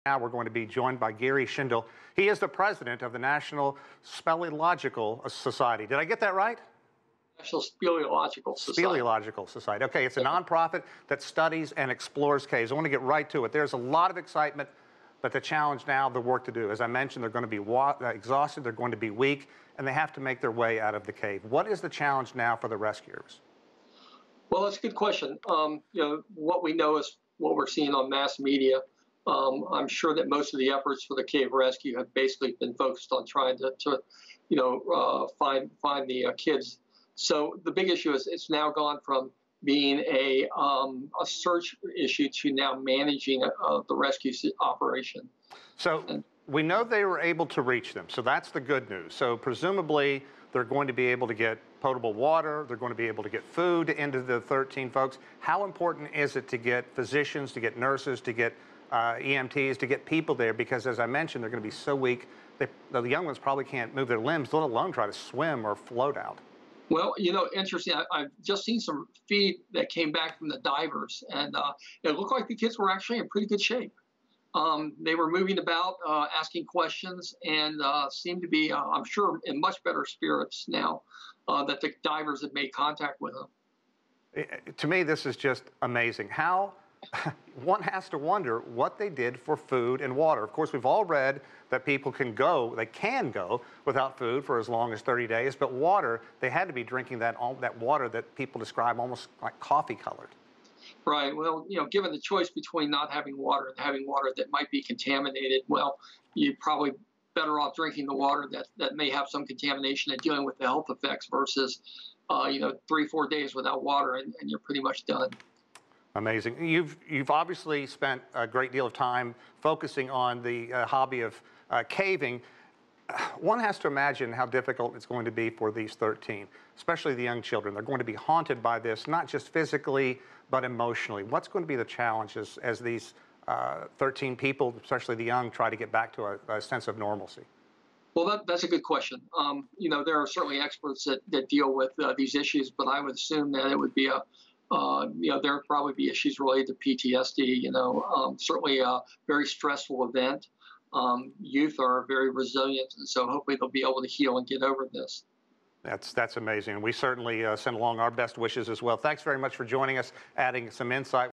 Now we're going to be joined by Geary Schindel. He is the president of the National Speleological Society. Did I get that right? National Speleological Society. Speleological Society. Okay, it's a nonprofit that studies and explores caves. I want to get right to it. There's a lot of excitement, but the challenge now, the work to do. As I mentioned, they're going to be exhausted, they're going to be weak, and they have to make their way out of the cave. What is the challenge now for the rescuers? Well, that's a good question. What we know is what we're seeing on mass media. I'm sure that most of the efforts for the cave rescue have basically been focused on trying to find the kids. So the big issue is it's now gone from being a search issue to now managing the rescue operation. So we know they were able to reach them. So that's the good news. So presumably they're going to be able to get potable water. They're going to be able to get food into the 13 folks. How important is it to get physicians, to get nurses, to get EMTs, to get people there? Because as I mentioned, they're going to be so weak. The young ones probably can't move their limbs, let alone try to swim or float out. Well, interesting. I've just seen some feed that came back from the divers, and it looked like the kids were actually in pretty good shape. They were moving about, asking questions, and seemed to be, I'm sure, in much better spirits now that the divers had made contact with them. To me, this is just amazing. How one has to wonder what they did for food and water. Of course, we've all read that people can go without food for as long as 30 days, but water, they had to be drinking that water that people describe almost like coffee colored. Right. Well, given the choice between not having water and having water that might be contaminated, well, you're probably better off drinking the water that may have some contamination and dealing with the health effects versus, 3-4 days without water and you're pretty much done. Amazing. You've obviously spent a great deal of time focusing on the hobby of caving. One has to imagine how difficult it's going to be for these 13, especially the young children. They're going to be haunted by this, not just physically, but emotionally. What's going to be the challenges as these 13 people, especially the young, try to get back to a sense of normalcy? Well, that's a good question. There are certainly experts that deal with these issues, but I would assume that it would be there would probably be issues related to PTSD, certainly a very stressful event. Youth are very resilient, and so hopefully they'll be able to heal and get over this. That's amazing. We certainly send along our best wishes as well. Thanks very much for joining us, adding some insight.